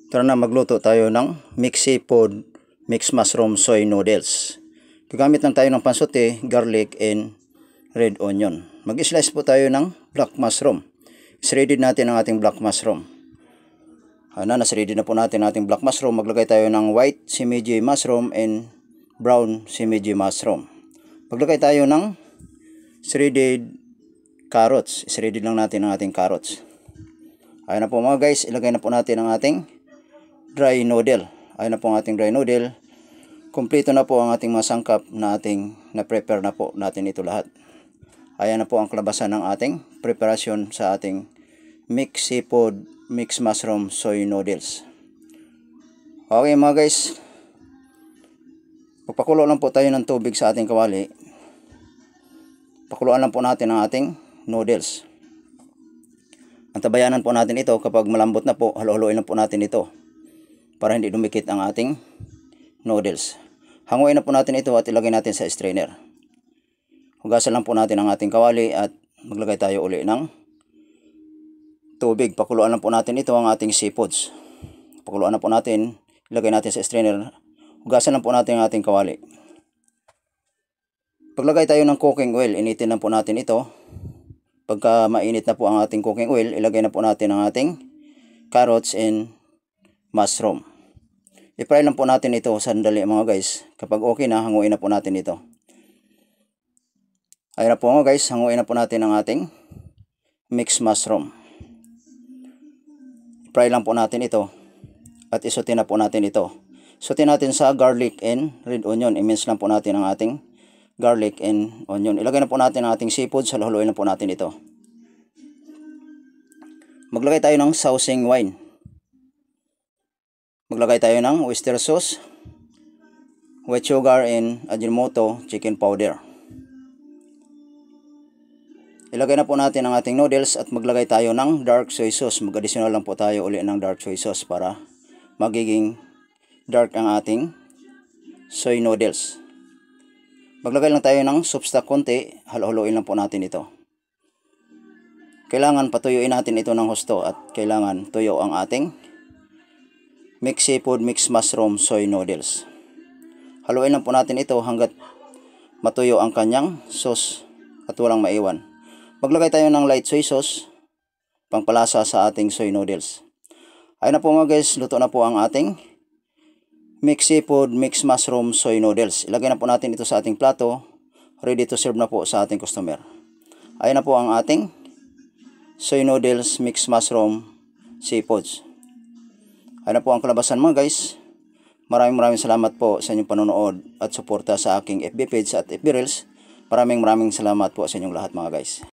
Tara na, magluto tayo ng mixed seafood, mixed mushroom soy noodles. Gagamit lang tayo ng pansote, garlic, and red onion. Mag-slice po tayo ng black mushroom. Is-ready natin ang ating black mushroom. Nas-ready na po natin ang ating black mushroom. Maglagay tayo ng white simiji mushroom and brown simiji mushroom. Maglagay tayo ng shredded carrots. Is-ready lang natin ang ating carrots. Ayan na po mga guys, ilagay na po natin ang ating dry noodle. Ayan na po ang ating dry noodle. Kompleto na po ang ating mga sangkap na ating na-prepare na po natin ito lahat. Ayan na po ang kalabasan ng ating preparasyon sa ating mixed seafood, mixed mushroom soy noodles. Okay mga guys, pagpakulo lang po tayo ng tubig sa ating kawali. Pakuluan lang po natin ang ating noodles. Antabayanan po natin ito kapag malambot na po, halo-haloin lang po natin ito para hindi dumikit ang ating noodles. Hanguin na po natin ito at ilagay natin sa strainer. Hugasan lang po natin ang ating kawali at maglagay tayo uli ng tubig. Pakuluan lang po natin ito ang ating seafoods. Pakuluan na po natin, ilagay natin sa strainer. Hugasan lang po natin ang ating kawali. Paglagay tayo ng cooking oil, initin lang po natin ito. Pagka mainit na po ang ating cooking oil, ilagay na po natin ang ating carrots and mushroom. I-fry lang po natin ito sandali mga guys. Kapag okay na, hanguin na po natin ito. Ayun na po mga guys, hanguin na po natin ang ating mixed mushroom. I-fry lang po natin ito at isutin na po natin ito. Sutin natin sa garlic and red onion. I-mince lang po natin ang ating garlic and onion. Ilagay na po natin ang ating seafood. Haluin na po natin ito. Maglagay tayo ng sausing wine. Maglagay tayo ng oyster sauce, white sugar, and Ajinomoto chicken powder. Ilagay na po natin ang ating noodles at maglagay tayo ng dark soy sauce. Mag-additional lang po tayo uli ng dark soy sauce para magiging dark ang ating soy noodles. Maglagay lang tayo ng soup stock konti, halo-haloin lang po natin ito. Kailangan patuyuin natin ito ng husto at kailangan tuyo ang ating mixed seafood, mixed mushroom soy noodles. Haluin lang po natin ito hanggat matuyo ang kanyang sauce at walang maiwan. Maglagay tayo ng light soy sauce, pangpalasa sa ating soy noodles. Ayun na po mga guys, luto na po ang ating mixed seafood, mixed mushroom soy noodles. Ilagay na po natin ito sa ating plato. Ready to serve na po sa ating customer. Ayun na po ang ating soy noodles, mixed mushroom seafoods. Ayun na po ang kalabasan mga guys. Maraming salamat po sa inyong panonood at suporta sa aking FB page at FB Reels. Maraming salamat po sa inyong lahat mga guys.